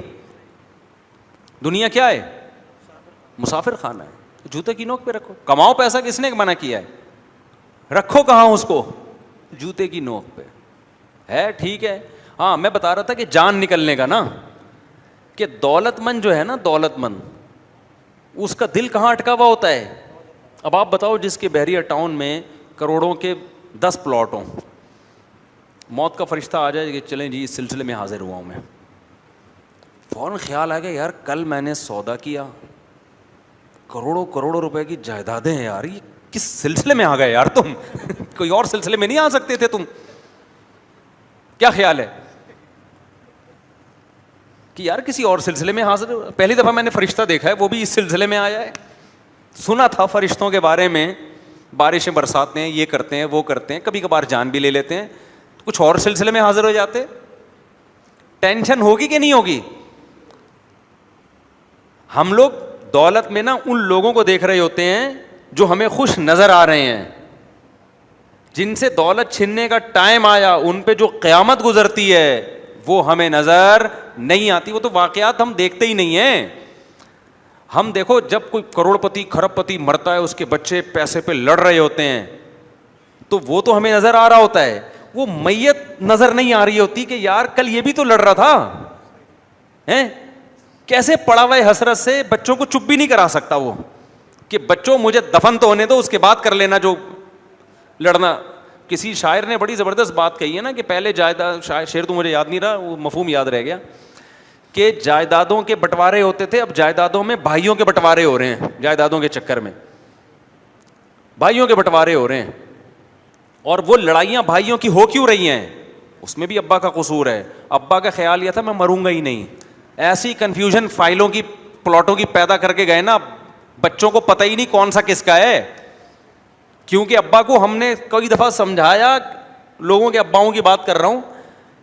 دنیا کیا ہے مسافر خانہ ہے, جوتے کی نوک پہ رکھو, کماؤ پیسہ, کس نے منع کیا ہے, رکھو کہاں اس کو, جوتے کی نوک پہ ہے, ٹھیک ہے. ہاں میں بتا رہا تھا کہ جان نکلنے کا نا, کہ دولت مند جو ہے نا, دولت مند اس کا دل کہاں اٹکا ہوا ہوتا ہے. اب آپ بتاؤ جس کے بحریہ ٹاؤن میں کروڑوں کے 10 پلاٹ ہوں, موت کا فرشتہ آ جائے کہ چلیں جی اس سلسلے میں حاضر ہوا ہوں میں, فوراً خیال آ گیا یار کل میں نے سودا کیا, کروڑوں کروڑوں روپے کی جائیدادیں ہیں یار, یہ کس سلسلے میں آ گئے یار تم کوئی اور سلسلے میں نہیں آ سکتے تھے تم, کیا خیال ہے کہ یار کسی اور سلسلے میں حاضر. پہلی دفعہ میں نے فرشتہ دیکھا ہے وہ بھی اس سلسلے میں آیا ہے. سنا تھا فرشتوں کے بارے میں, بارشیں برساتے ہیں, یہ کرتے ہیں وہ کرتے ہیں, کبھی کبھار جان بھی لے لیتے ہیں, کچھ اور سلسلے میں حاضر ہو جاتے. ٹینشن ہوگی کہ نہیں ہوگی. ہم لوگ دولت میں نا ان لوگوں کو دیکھ رہے ہوتے ہیں جو ہمیں خوش نظر آ رہے ہیں, جن سے دولت چھننے کا ٹائم آیا ان پہ جو قیامت گزرتی ہے وہ ہمیں نظر نہیں آتی. وہ تو واقعات ہم دیکھتے ہی نہیں ہیں. ہم دیکھو جب کوئی کروڑ پتی کھرب پتی مرتا ہے, اس کے بچے پیسے پہ لڑ رہے ہوتے ہیں, تو وہ تو ہمیں نظر آ رہا ہوتا ہے, وہ میت نظر نہیں آ رہی ہوتی کہ یار کل یہ بھی تو لڑ رہا تھا, کیسے پڑا ہوا ہے حسرت سے, بچوں کو چپ بھی نہیں کرا سکتا وہ کہ بچوں مجھے دفن تو ہونے دو, اس کے بعد کر لینا جو لڑنا. کسی شاعر نے بڑی زبردست بات کہی ہے نا کہ پہلے جائیداد, شعر تو مجھے یاد نہیں رہا, وہ مفہوم یاد رہ گیا, کہ جائیدادوں کے بٹوارے ہوتے تھے, اب جائیدادوں میں بھائیوں کے بٹوارے ہو رہے ہیں, جائیدادوں کے چکر میں بھائیوں کے بٹوارے ہو رہے ہیں. اور وہ لڑائیاں بھائیوں کی ہو کیوں رہی ہیں, اس میں بھی ابا کا قصور ہے. ابا کا خیال یہ تھا میں مروں گا ہی نہیں, ایسی کنفیوژن فائلوں کی پلاٹوں کی پیدا کر کے گئے نا, بچوں کو پتہ ہی نہیں کون سا کس کا ہے. کیونکہ ابا کو ہم نے کئی دفعہ سمجھایا, لوگوں کے اباؤں کی بات کر رہا ہوں,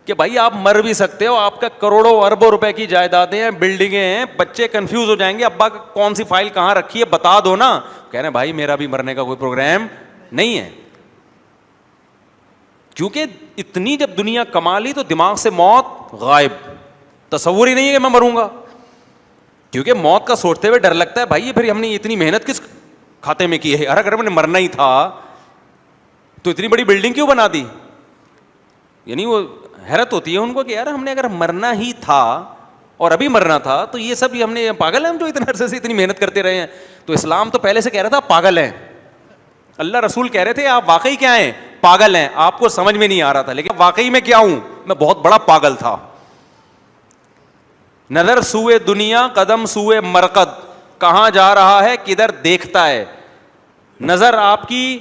کہ بھائی آپ مر بھی سکتے ہو, آپ کا کروڑوں اربوں روپے کی جائیدادیں ہیں, بلڈنگیں ہیں, بچے کنفیوز ہو جائیں گے, ابا کون سی فائل کہاں رکھی ہے بتا دو نا. کہہ رہے ہیں بھائی میرا بھی مرنے کا کوئی پروگرام نہیں ہے, کیونکہ اتنی جب دنیا کما لی تو دماغ سے موت غائب, تصور ہی نہیں ہے کہ میں مروں گا. کیونکہ موت کا سوچتے ہوئے ڈر لگتا ہے بھائی پھر ہم نے اتنی محنت کس کھاتے میں کی ہے, اگر ہم نے مرنا ہی تھا تو اتنی بڑی بلڈنگ کیوں بنا دی. یعنی وہ حیرت ہوتی ہے ان کو کہ یار ہم نے اگر مرنا ہی تھا اور ابھی مرنا تھا تو یہ سب ہم نے پاگل ہیں ہم جو اتنے عرصے سے اتنی محنت کرتے رہے ہیں. تو اسلام تو پہلے سے کہہ رہا تھا پاگل ہیں, اللہ رسول کہہ رہے تھے آپ واقعی کیا ہیں, پاگل ہیں, آپ کو سمجھ میں نہیں آ رہا تھا, لیکن واقعی میں کیا ہوں, میں بہت بڑا پاگل تھا. نظر سوئے دنیا قدم سوئے مرقد, کہاں جا رہا ہے, کدھر دیکھتا ہے. نظر آپ کی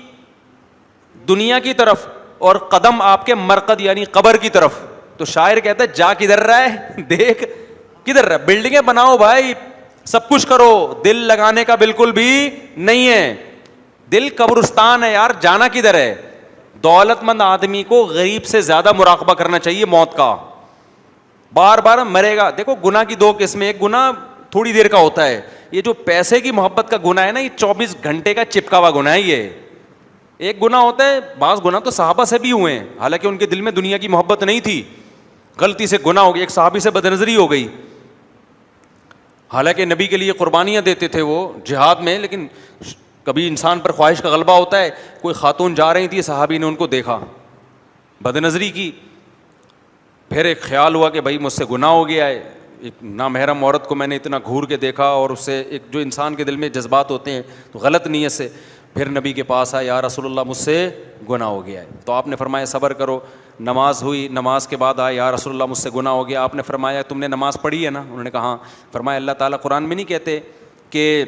دنیا کی طرف اور قدم آپ کے مرقد یعنی قبر کی طرف. تو شاعر کہتا ہے جا کدھر رہا ہے, دیکھ کدھر رہا ہے. بلڈنگیں بناؤ بھائی, سب کچھ کرو, دل لگانے کا بالکل بھی نہیں ہے. دل قبرستان ہے یار, جانا کدھر ہے. دولت مند آدمی کو غریب سے زیادہ مراقبہ کرنا چاہیے موت کا, بار بار مرے گا. دیکھو گناہ کی دو قسمیں, ایک گناہ تھوڑی دیر کا ہوتا ہے, یہ جو پیسے کی محبت کا گناہ ہے نا, یہ 24 گھنٹے کا چپکا ہوا گناہ ہے. یہ ایک گناہ ہوتا ہے, بعض گناہ تو صحابہ سے بھی ہوئے ہیں, حالانکہ ان کے دل میں دنیا کی محبت نہیں تھی, غلطی سے گناہ ہو گیا. ایک صحابی سے بدنظری ہو گئی, حالانکہ نبی کے لیے قربانیاں دیتے تھے وہ جہاد میں, لیکن کبھی انسان پر خواہش کا غلبہ ہوتا ہے. کوئی خاتون جا رہی تھی, صحابی نے ان کو دیکھا, بدنظری کی, پھر ایک خیال ہوا کہ بھائی مجھ سے گناہ ہو گیا ہے, ایک نامحرم عورت کو میں نے اتنا گھور کے دیکھا, اور اس سے ایک جو انسان کے دل میں جذبات ہوتے ہیں تو غلط نیت سے, پھر نبی کے پاس آیا, یا رسول اللہ مجھ سے گناہ ہو گیا ہے. تو آپ نے فرمایا صبر کرو. نماز ہوئی, نماز کے بعد آیا, یا رسول اللہ مجھ سے گناہ ہو گیا. آپ نے فرمایا تم نے نماز پڑھی ہے نا؟ انہوں نے کہا ہاں. فرمایا اللہ تعالیٰ قرآن میں نہیں کہتے کہ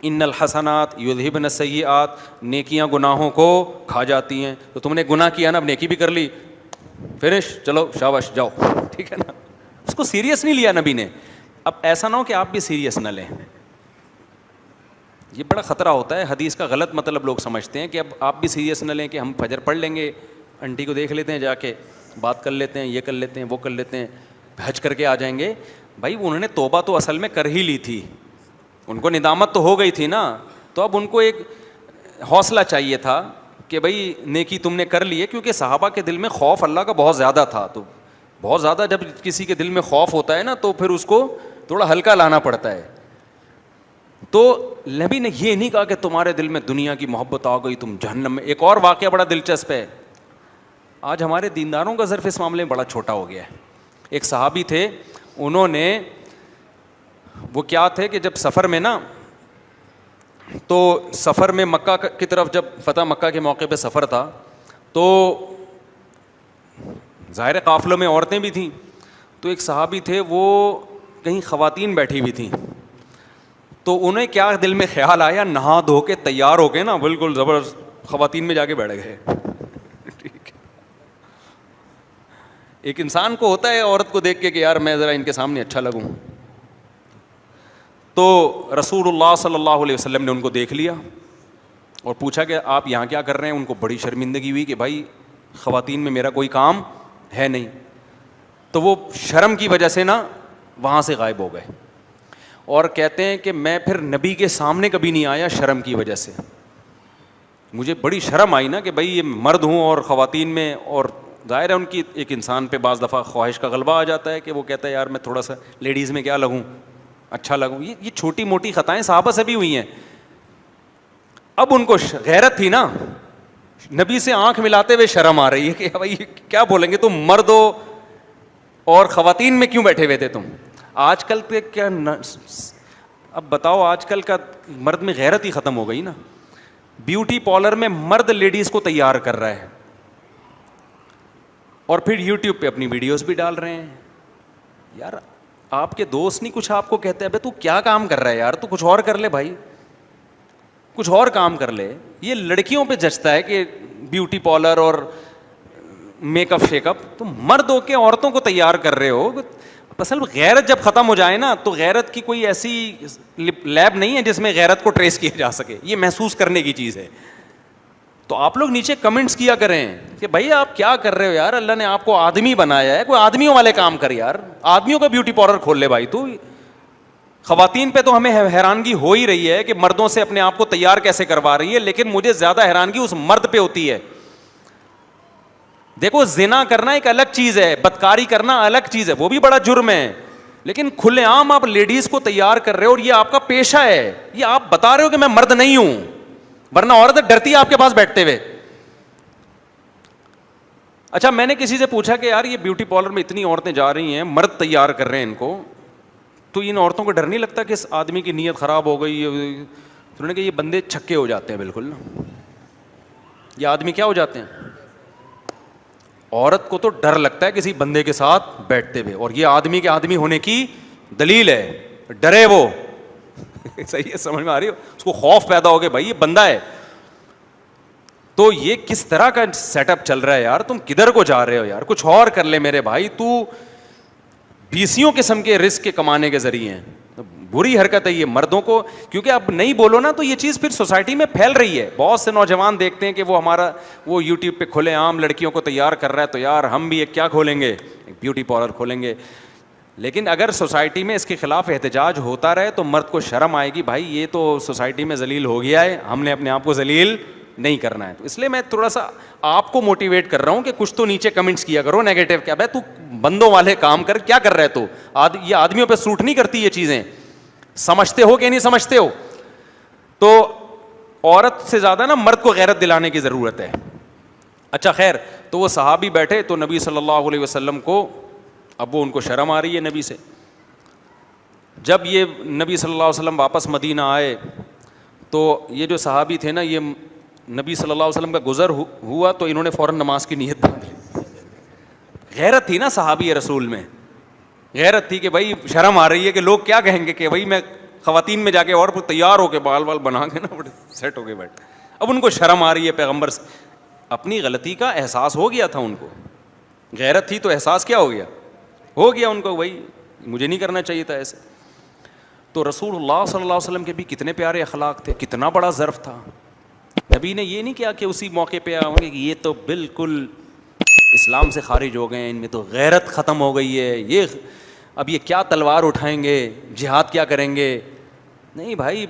ان الحسنات یذہبن السیئات, نیکیاں گناہوں کو کھا جاتی ہیں. تو تم نے گناہ کیا نا, اب نیکی بھی کر لی, فنش, چلو شاباش جاؤ, ٹھیک ہے نا. اس کو سیریس نہیں لیا نبی نے. اب ایسا نہ ہو کہ آپ بھی سیریس نہ لیں, یہ بڑا خطرہ ہوتا ہے. حدیث کا غلط مطلب لوگ سمجھتے ہیں کہ اب آپ بھی سیریس نہ لیں کہ ہم فجر پڑھ لیں گے, انٹی کو دیکھ لیتے ہیں جا کے, بات کر لیتے ہیں, یہ کر لیتے ہیں, وہ کر لیتے ہیں, حج کر کے آ جائیں گے. بھائی انہوں نے توبہ تو اصل میں کر ہی لی تھی, ان کو ندامت تو ہو گئی تھی نا, تو اب ان کو ایک حوصلہ چاہیے تھا کہ بھائی نیکی تم نے کر لی ہے. کیونکہ صحابہ کے دل میں خوف اللہ کا بہت زیادہ تھا, تو بہت زیادہ جب کسی کے دل میں خوف ہوتا ہے نا تو پھر اس کو تھوڑا ہلکا لانا پڑتا ہے. تو نبی نے یہ نہیں کہا کہ تمہارے دل میں دنیا کی محبت آ گئی تم جہنم میں. ایک اور واقعہ بڑا دلچسپ ہے. آج ہمارے دینداروں کا ظرف اس معاملے میں بڑا چھوٹا ہو گیا ہے. ایک صحابی تھے, انہوں نے, وہ کیا تھے کہ جب سفر میں نا, تو سفر میں مکہ کی طرف, جب فتح مکہ کے موقع پہ سفر تھا, تو ظاہر قافلوں میں عورتیں بھی تھیں. تو ایک صحابی تھے, وہ کہیں خواتین بیٹھی ہوئی تھیں, تو انہیں کیا دل میں خیال آیا, نہا دھو کے تیار ہو کے نا بالکل زبردست خواتین میں جا کے بیٹھ گئے. ایک انسان کو ہوتا ہے عورت کو دیکھ کے کہ یار میں ذرا ان کے سامنے اچھا لگوں. تو رسول اللہ صلی اللہ علیہ وسلم نے ان کو دیکھ لیا اور پوچھا کہ آپ یہاں کیا کر رہے ہیں. ان کو بڑی شرمندگی ہوئی کہ بھائی خواتین میں میرا کوئی کام ہے نہیں. تو وہ شرم کی وجہ سے نا وہاں سے غائب ہو گئے, اور کہتے ہیں کہ میں پھر نبی کے سامنے کبھی نہیں آیا شرم کی وجہ سے. مجھے بڑی شرم آئی نا کہ بھائی یہ مرد ہوں اور خواتین میں, اور ظاہر ہے ان کی ایک انسان پہ بعض دفعہ خواہش کا غلبہ آ جاتا ہے کہ وہ کہتا ہے یار میں تھوڑا سا لیڈیز میں کیا لگوں, اچھا لگوں. یہ چھوٹی موٹی خطائیں صحابہ سے بھی ہوئی ہیں. اب ان کو غیرت تھی نا, نبی سے آنکھ ملاتے ہوئے شرم آ رہی ہے کہ بھائی کیا بولیں گے, تم مرد ہو اور خواتین میں کیوں بیٹھے ہوئے تھے تم. آج کل کے کیا اب بتاؤ, آج کل کا مرد میں غیرت ہی ختم ہو گئی نا. بیوٹی پارلر میں مرد لیڈیز کو تیار کر رہا ہے, اور پھر یوٹیوب پہ اپنی ویڈیوز بھی ڈال رہے ہیں. یار آپ کے دوست نہیں کچھ آپ کو کہتے ہیں بھائی تو کیا کام کر رہا ہے یار, تو کچھ اور کر لے بھائی, کچھ اور کام کر لے. یہ لڑکیوں پہ جچتا ہے کہ بیوٹی پارلر اور میک اپ شیک اپ, تم مرد ہو کے عورتوں کو تیار کر رہے ہو. اصل غیرت جب ختم ہو جائے نا, تو غیرت کی کوئی ایسی لیب نہیں ہے جس میں غیرت کو ٹریس کیا جا سکے, یہ محسوس کرنے کی چیز ہے. تو آپ لوگ نیچے کمنٹس کیا کریں کہ بھائی آپ کیا کر رہے ہو یار, اللہ نے آپ کو آدمی بنایا ہے, کوئی آدمیوں والے کام کر یار, آدمیوں کا بیوٹی پارلر کھول لے بھائی. تو خواتین پہ تو ہمیں حیرانگی ہو ہی رہی ہے کہ مردوں سے اپنے آپ کو تیار کیسے کروا رہی ہے, لیکن مجھے زیادہ حیرانگی اس مرد پہ ہوتی ہے. دیکھو زنا کرنا ایک الگ چیز ہے, بدکاری کرنا الگ چیز ہے, وہ بھی بڑا جرم ہے, لیکن کھلے عام آپ لیڈیز کو تیار کر رہے ہو اور یہ آپ کا پیشہ ہے. یہ آپ بتا رہے ہو کہ میں مرد نہیں ہوں, ورنہ عورت ڈرتی ہے آپ کے پاس بیٹھتے ہوئے. اچھا میں نے کسی سے پوچھا کہ یار یہ بیوٹی پارلر میں اتنی عورتیں جا رہی ہیں, مرد تیار کر رہے ہیں ان کو, تو ان عورتوں کو ڈر نہیں لگتا کہ اس آدمی کی نیت خراب ہو گئی؟ انہوں نے کہا یہ بندے چھکے ہو جاتے ہیں بالکل نا, یہ آدمی کیا ہو جاتے ہیں, عورت کو تو ڈر لگتا ہے کسی بندے کے ساتھ بیٹھتے ہوئے, اور یہ آدمی کے آدمی ہونے کی دلیل ہے, ڈرے وہ صحیح ہے, سمجھ میں آ رہی ہو, اس کو خوف پیدا ہو گیا بھائی یہ بندہ ہے. تو یہ کس طرح کا سیٹ اپ چل رہا ہے یار, تم کدھر کو جا رہے ہو یار, کچھ اور کر لے میرے بھائی, تو بیسیوں قسم کے رزق کے کمانے کے ذریعے ہیں. بری حرکت ہے یہ مردوں کو, کیونکہ اب نہیں بولو نا تو یہ چیز پھر سوسائٹی میں پھیل رہی ہے. بہت سے نوجوان دیکھتے ہیں کہ وہ یوٹیوب پہ کھلے عام لڑکیوں کو تیار کر رہا ہے, تو یار ہم بھی ایک کیا کھولیں گے, ایک بیوٹی پارلر کھولیں گے. لیکن اگر سوسائٹی میں اس کے خلاف احتجاج ہوتا رہے تو مرد کو شرم آئے گی, بھائی یہ تو سوسائٹی میں ذلیل ہو گیا ہے, ہم نے اپنے آپ کو ذلیل نہیں کرنا ہے. تو اس لیے میں تھوڑا سا آپ کو موٹیویٹ کر رہا ہوں کہ کچھ تو نیچے کمنٹس کیا کرو نیگیٹو, کیا بھائی تو بندوں والے کام کر, کیا کر رہے تو, یہ آدمیوں پہ سوٹ نہیں کرتی یہ چیزیں, سمجھتے ہو کہ نہیں سمجھتے ہو. تو عورت سے زیادہ نا مرد کو غیرت دلانے کی ضرورت ہے. اچھا خیر, تو وہ صحابی بیٹھے تو نبی صلی اللہ علیہ وسلم کو, اب وہ ان کو شرم آ رہی ہے نبی سے. جب یہ نبی صلی اللہ علیہ وسلم واپس مدینہ آئے تو یہ جو صحابی تھے نا, یہ نبی صلی اللہ علیہ وسلم کا گزر ہوا تو انہوں نے فوراً نماز کی نیت باندھ لی. غیرت تھی نا صحابی رسول میں, غیرت تھی کہ بھائی شرم آ رہی ہے کہ لوگ کیا کہیں گے, کہ بھائی میں خواتین میں جا کے اور تیار ہو کے بال بنا کے نا بڑے سیٹ ہو کے بیٹھ. اب ان کو شرم آ رہی ہے پیغمبر سے, اپنی غلطی کا احساس ہو گیا تھا ان کو, غیرت تھی تو احساس کیا ہو گیا ان کو, بھائی مجھے نہیں کرنا چاہیے تھا ایسے. تو رسول اللہ صلی اللہ علیہ وسلم کے بھی کتنے پیارے اخلاق تھے, کتنا بڑا ظرف تھا. نبی نے یہ نہیں کیا کہ اسی موقع پہ آؤں گے کہ یہ تو بالکل اسلام سے خارج ہو گئے ہیں, ان میں تو غیرت ختم ہو گئی ہے, اب یہ کیا تلوار اٹھائیں گے, جہاد کیا کریں گے. نہیں بھائی,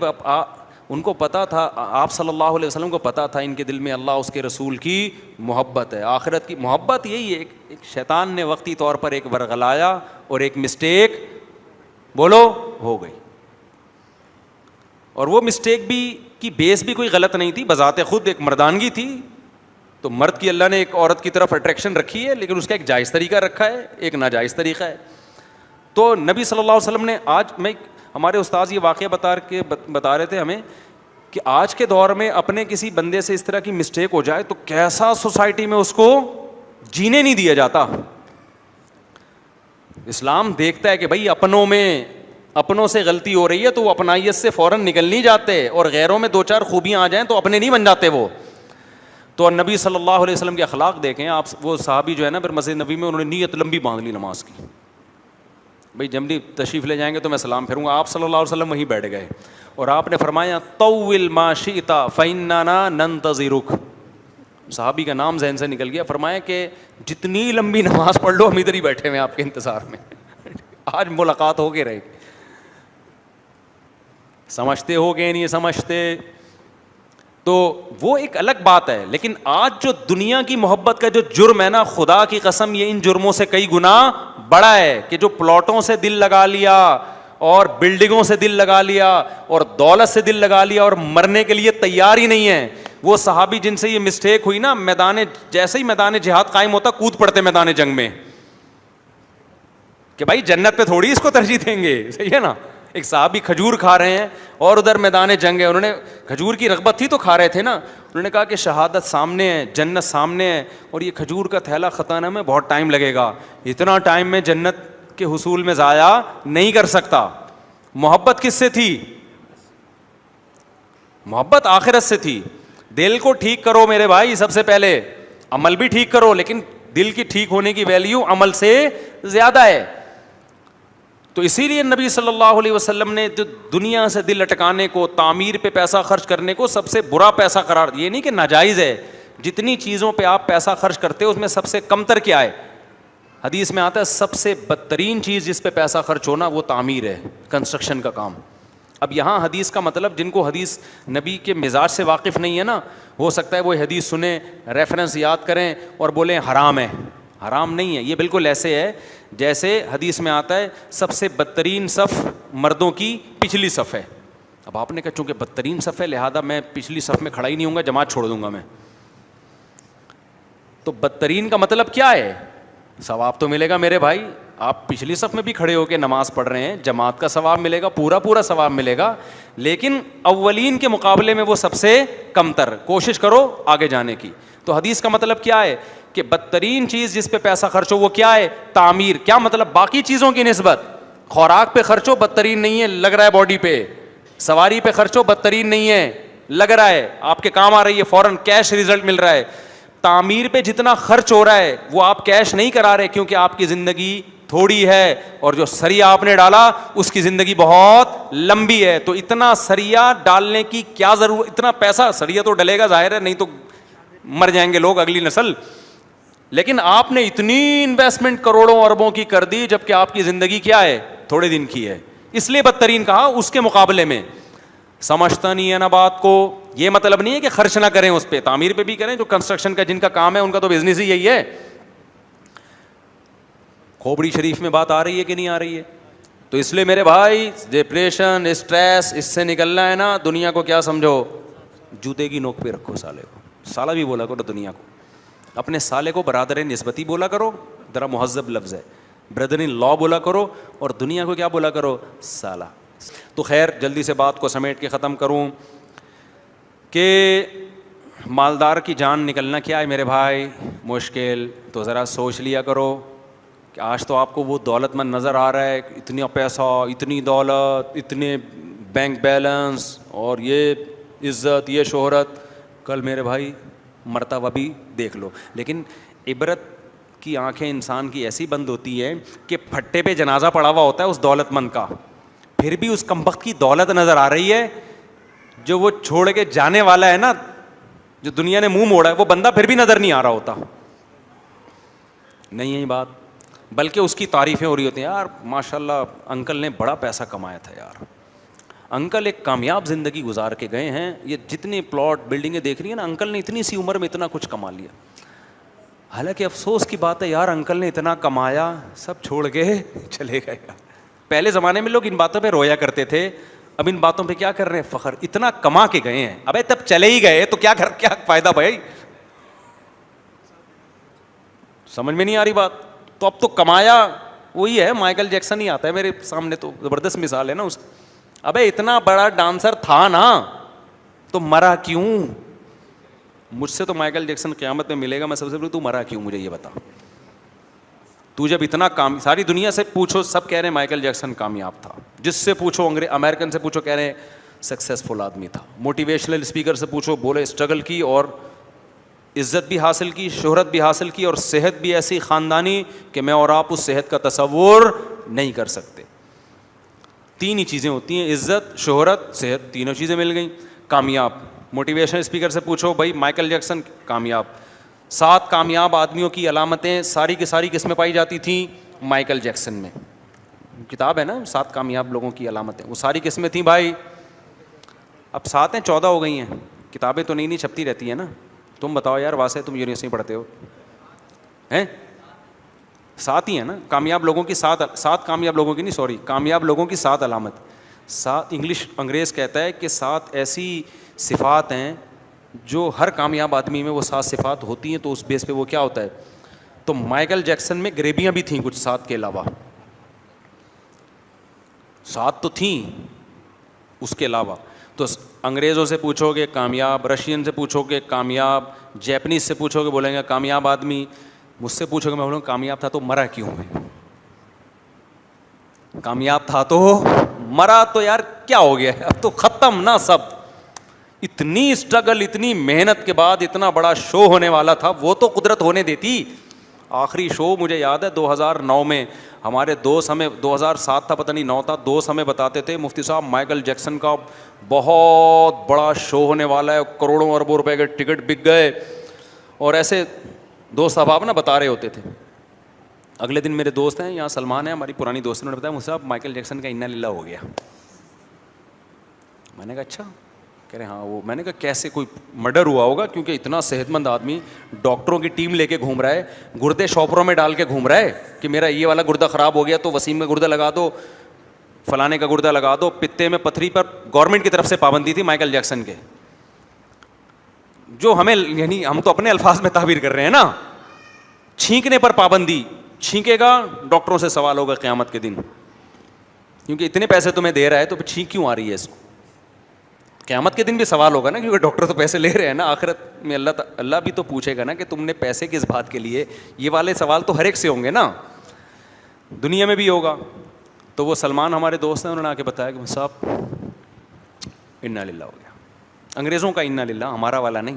ان کو پتا تھا, آپ صلی اللہ علیہ وسلم کو پتا تھا ان کے دل میں اللہ اس کے رسول کی محبت ہے, آخرت کی محبت. یہی ہے, ایک شیطان نے وقتی طور پر ایک ورغلایا اور ایک مسٹیک بولو ہو گئی, اور وہ مسٹیک کی بیس بھی کوئی غلط نہیں تھی, بذات خود ایک مردانگی تھی. تو مرد کی اللہ نے ایک عورت کی طرف اٹریکشن رکھی ہے, لیکن اس کا ایک جائز طریقہ رکھا ہے, ایک ناجائز طریقہ ہے. تو نبی صلی اللہ علیہ وسلم نے, آج ہمارے استاذ یہ واقعہ بتا رہے تھے ہمیں کہ آج کے دور میں اپنے کسی بندے سے اس طرح کی مسٹیک ہو جائے تو کیسا سوسائٹی میں اس کو جینے نہیں دیا جاتا. اسلام دیکھتا ہے کہ بھائی اپنوں سے غلطی ہو رہی ہے تو وہ اپنائیت سے فوراً نکل نہیں جاتے, اور غیروں میں دو چار خوبیاں آ جائیں تو اپنے نہیں بن جاتے وہ. تو نبی صلی اللہ علیہ وسلم کے اخلاق دیکھیں آپ. وہ صحابی جو ہے نا, پھر مسجد نبی میں انہوں نے نیت لمبی باندھ لی نماز کی, بھائی جب بھی تشریف لے جائیں گے تو میں سلام پھروں گا. آپ صلی اللہ علیہ وسلم وہیں بیٹھ گئے اور آپ نے فرمایا طول ما شئت فإننا ننتظرک. صحابی کا نام ذہن سے نکل گیا, فرمایا کہ جتنی لمبی نماز پڑھ لو ہم ادھر ہی بیٹھے ہوئے آپ کے انتظار میں, آج ملاقات ہو کے رہے. سمجھتے ہو کہ نہیں سمجھتے, تو وہ ایک الگ بات ہے. لیکن آج جو دنیا کی محبت کا جو جرم ہے نا, خدا کی قسم یہ ان جرموں سے کئی گنا بڑا ہے, کہ جو پلاٹوں سے دل لگا لیا اور بلڈنگوں سے دل لگا لیا اور دولت سے دل لگا لیا اور مرنے کے لیے تیار ہی نہیں ہے. وہ صحابی جن سے یہ مسٹیک ہوئی نا, جیسے ہی میدان جہاد قائم ہوتا کود پڑتے میدان جنگ میں, کہ بھائی جنت پہ تھوڑی اس کو ترجیح دیں گے, صحیح ہے نا. ایک صحابی کھجور کھا رہے ہیں اور ادھر میدان جنگ ہے, انہوں نے کھجور کی رغبت تھی تو کھا رہے تھے نا, انہوں نے کہا کہ شہادت سامنے ہے, جنت سامنے ہے, اور یہ کھجور کا تھیلا ختانے میں بہت ٹائم لگے گا, اتنا ٹائم میں جنت کے حصول میں ضائع نہیں کر سکتا. محبت کس سے تھی؟ محبت آخرت سے تھی. دل کو ٹھیک کرو میرے بھائی, سب سے پہلے عمل بھی ٹھیک کرو, لیکن دل کی ٹھیک ہونے کی ویلیو عمل سے زیادہ ہے. تو اسی لیے نبی صلی اللہ علیہ وسلم نے دنیا سے دل اٹکانے کو, تعمیر پہ پیسہ خرچ کرنے کو سب سے برا پیسہ قرار. یہ نہیں کہ ناجائز ہے, جتنی چیزوں پہ آپ پیسہ خرچ کرتے ہو اس میں سب سے کم تر کیا ہے؟ حدیث میں آتا ہے سب سے بدترین چیز جس پہ پیسہ خرچ ہونا وہ تعمیر ہے, کنسٹرکشن کا کام. اب یہاں حدیث کا مطلب, جن کو حدیث نبی کے مزاج سے واقف نہیں ہے نا, ہو سکتا ہے وہ حدیث سنیں, ریفرنس یاد کریں اور بولیں حرام ہے. حرام نہیں ہے, یہ بالکل ایسے ہے جیسے حدیث میں آتا ہے سب سے بدترین صف مردوں کی پچھلی صف ہے. اب آپ نے کہا چونکہ بدترین صف ہے لہذا میں پچھلی صف میں کھڑا ہی نہیں ہوں گا, جماعت چھوڑ دوں گا میں. تو بدترین کا مطلب کیا ہے؟ ثواب تو ملے گا میرے بھائی, آپ پچھلی صف میں بھی کھڑے ہو کے نماز پڑھ رہے ہیں, جماعت کا ثواب ملے گا, پورا ثواب ملے گا, لیکن اولین کے مقابلے میں وہ سب سے کم تر. کوشش کرو آگے جانے کی. تو حدیث کا مطلب کیا ہے کہ بدترین چیز جس پہ پیسہ خرچ ہو وہ کیا ہے؟ تعمیر. کیا مطلب؟ باقی چیزوں کی نسبت خوراک پہ خرچو بدترین نہیں ہے, لگ رہا ہے باڈی پہ. سواری پہ خرچو بدترین نہیں ہے, لگ رہا ہے آپ کے کام آ رہی ہے, فوراً کیش ریزلٹ مل رہا ہے. تعمیر پہ جتنا خرچ ہو رہا ہے وہ آپ کیش نہیں کرا رہے, کیونکہ آپ کی زندگی تھوڑی ہے اور جو سریا آپ نے ڈالا اس کی زندگی بہت لمبی ہے. تو اتنا سریا ڈالنے کی کیا ضرورت, اتنا پیسہ سریا تو ڈلے گا ظاہر ہے, نہیں تو مر جائیں گے لوگ, اگلی نسل. لیکن آپ نے اتنی انویسٹمنٹ کروڑوں اربوں کی کر دی, جبکہ آپ کی زندگی کیا ہے, تھوڑے دن کی ہے. اس لیے بدترین کہا اس کے مقابلے میں. سمجھتا نہیں ہے نا بات کو. یہ مطلب نہیں ہے کہ خرچ نہ کریں اس پہ, تعمیر پہ بھی کریں. جو کنسٹرکشن کا جن کا کام ہے ان کا تو بزنس ہی یہی ہے. کھوپڑی شریف میں بات آ رہی ہے کہ نہیں آ رہی ہے؟ تو اس لیے میرے بھائی ڈپریشن, اسٹریس, اس سے نکلنا ہے نا, دنیا کو کیا سمجھو, جوتے کی نوک پہ رکھو سالے کو. سالہ بھی بولا کرو دنیا کو, اپنے سالے کو برادر نسبتی بولا کرو, ذرا مہذب لفظ ہے, بردر ان لا بولا کرو, اور دنیا کو کیا بولا کرو, سالہ. تو خیر جلدی سے بات کو سمیٹ کے ختم کروں کہ مالدار کی جان نکلنا کیا ہے میرے بھائی, مشکل. تو ذرا سوچ لیا کرو کہ آج تو آپ کو وہ دولت مند نظر آ رہا ہے, اتنا پیسہ, اتنی دولت, اتنے بینک بیلنس, اور یہ عزت, یہ شہرت. کل میرے بھائی مرتبہ بھی دیکھ لو. لیکن عبرت کی آنکھیں انسان کی ایسی بند ہوتی ہے کہ پھٹے پہ جنازہ پڑا ہوا ہوتا ہے اس دولت مند کا, پھر بھی اس کمبخت کی دولت نظر آ رہی ہے. جو وہ چھوڑ کے جانے والا ہے نا, جو دنیا نے منہ موڑا ہے, وہ بندہ پھر بھی نظر نہیں آ رہا ہوتا. نہیں ہے بات, بلکہ اس کی تعریفیں ہو رہی ہوتی ہیں. یار ماشاء اللہ انکل نے بڑا پیسہ کمایا تھا یار, انکل ایک کامیاب زندگی گزار کے گئے ہیں, یہ جتنے پلاٹ بلڈنگیں دیکھ رہی ہیں نا, انکل نے اتنی سی عمر میں اتنا کچھ کما لیا. حالانکہ افسوس کی بات ہے یار, انکل نے اتنا کمایا, سب چھوڑ کے چلے گئے. پہلے زمانے میں لوگ ان باتوں پہ رویا کرتے تھے, اب ان باتوں پہ کیا کر رہے ہیں, فخر. اتنا کما کے گئے ہیں, ابے تب چلے ہی گئے تو کیا فائدہ بھائی, سمجھ میں نہیں آ رہی بات. تو اب تو کمایا وہی ہے, مائیکل جیکسن ہی آتا ہے میرے سامنے, تو زبردست مثال ہے نا اس. ابے اتنا بڑا ڈانسر تھا نا, تو مرا کیوں؟ مجھ سے تو مائیکل جیکسن قیامت میں ملے گا, میں سب سے پہلے تو مرا کیوں, مجھے یہ بتا. تو جب اتنا ساری دنیا سے پوچھو, سب کہہ رہے ہیں مائیکل جیکسن کامیاب تھا. جس سے پوچھو, امریکن سے پوچھو, کہہ رہے ہیں سکسیسفل آدمی تھا. موٹیویشنل اسپیکر سے پوچھو, بولے اسٹرگل کی اور عزت بھی حاصل کی, شہرت بھی حاصل کی, اور صحت بھی ایسی خاندانی کہ میں اور آپ اس صحت کا تصور نہیں کر سکتے. تین ہی چیزیں ہوتی ہیں, عزت, شہرت, صحت, تینوں چیزیں مل گئیں, کامیاب. موٹیویشنل اسپیکر سے پوچھو, بھائی مائیکل جیکسن کامیاب. 7 کامیاب آدمیوں کی علامتیں ساری کی ساری کس میں پائی جاتی تھیں, مائیکل جیکسن میں. کتاب ہے نا 7 کامیاب لوگوں کی علامتیں, وہ ساری کس میں تھیں بھائی. اب 7 ہیں, 14 ہو گئی ہیں. کتابیں تو نئی چھپتی رہتی ہیں نا. تم بتاؤ یار, واسطے تم یونیورسٹی پڑھتے ہو ہیں, 7 ہی ہیں نا کامیاب لوگوں کی. 7 کامیاب لوگوں کی نہیں, سوری, کامیاب لوگوں کی 7 علامت. 7 انگریز کہتا ہے کہ 7 ایسی صفات ہیں جو ہر کامیاب آدمی میں وہ 7 صفات ہوتی ہیں. تو اس بیس پہ وہ کیا ہوتا ہے. تو مائیکل جیکسن میں غریبیاں بھی تھیں کچھ 7 کے علاوہ, 7 تو تھیں اس کے علاوہ. تو انگریزوں سے پوچھو گے کامیاب, رشین سے پوچھو گے کامیاب, جیپنیز سے پوچھو گے بولیں گے کامیاب آدمی. مجھ سے پوچھو گے, میں بولوں کامیاب تھا تو مرا کیوں ہے. کامیاب تھا تو مرا تو یار کیا ہو گیا ہے, اب تو ختم نا سب. اتنی اسٹرگل, اتنی محنت کے بعد اتنا بڑا شو ہونے والا تھا, وہ تو قدرت ہونے دیتی. آخری شو مجھے یاد ہے 2009 میں, ہمارے دوست ہمیں, 2007 تھا پتہ نہیں 9 تھا, دوست ہمیں بتاتے تھے مفتی صاحب مائیکل جیکسن کا بہت بڑا شو ہونے والا ہے, کروڑوں اربوں روپے کے ٹکٹ بک گئے. اور ایسے دوست احباب نا بتا رہے ہوتے تھے. اگلے دن میرے دوست ہیں یہاں, سلمان ہیں ہماری پرانی دوست, انہوں نے بتایا مجھے صاحب مائیکل جیکسن کا انا للہ ہو گیا. میں نے کہا اچھا, کہہ رہے ہاں وہ. میں نے کہا کیسے, کوئی مرڈر ہوا ہوگا, کیونکہ اتنا صحت مند آدمی ڈاکٹروں کی ٹیم لے کے گھوم رہا ہے, گردے شاپروں میں ڈال کے گھوم رہا ہے کہ میرا یہ والا گردہ خراب ہو گیا تو وسیم کا گردہ لگا دو, فلانے کا گردہ لگا دو. پتے میں پتھری پر گورنمنٹ کی طرف سے پابندی تھی مائیکل جیکسن کے, جو ہمیں یعنی ہم تو اپنے الفاظ میں تعبیر کر رہے ہیں نا. چھینکنے پر پابندی, چھینکے گا ڈاکٹروں سے سوال ہوگا قیامت کے دن, کیونکہ اتنے پیسے تمہیں دے رہا ہے تو پھر چھینک کیوں آ رہی ہے اس کو. قیامت کے دن بھی سوال ہوگا نا, کیونکہ ڈاکٹر تو پیسے لے رہے ہیں نا. آخرت میں اللہ بھی تو پوچھے گا نا کہ تم نے پیسے کس بات کے لیے. یہ والے سوال تو ہر ایک سے ہوں گے نا, دنیا میں بھی ہوگا. تو وہ سلمان ہمارے دوست ہیں, انہوں نے آ کے بتایا کہ صاحب انا للہ ہو گیا, انگریزوں کا انا للہ, ہمارا والا نہیں.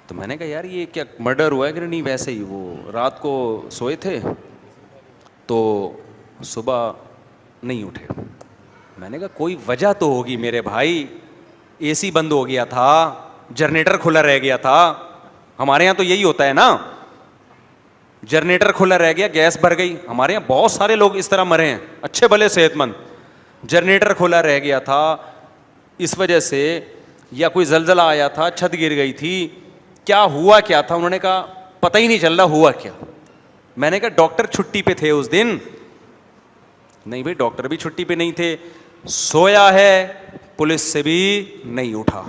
تو میں نے کہا یار یہ کیا مرڈر ہوا ہے کہ نہیں؟ ویسے ہی وہ رات کو سوئے تھے تو صبح نہیں اٹھے. میں نے کہا کوئی وجہ تو ہوگی میرے بھائی, اے سی بند ہو گیا تھا, جنریٹر کھلا رہ گیا تھا. ہمارے یہاں تو یہی ہوتا ہے نا, جنریٹر کھلا رہ گیا, گیس بھر گئی. ہمارے یہاں بہت سارے لوگ اس طرح مرے ہیں, اچھے بھلے صحت مند, جنریٹر کھلا رہ گیا تھا اس وجہ سے, یا کوئی زلزلہ آیا تھا, چھت گر گئی تھی, کیا ہوا کیا تھا؟ انہوں نے کہا پتہ ہی نہیں چل رہا ہوا کیا. میں نے کہا ڈاکٹر چھٹی پہ تھے اس دن؟ نہیں بھائی ڈاکٹر بھی چھٹی پہ نہیں تھے, سویا ہے, پولیس سے بھی نہیں اٹھا.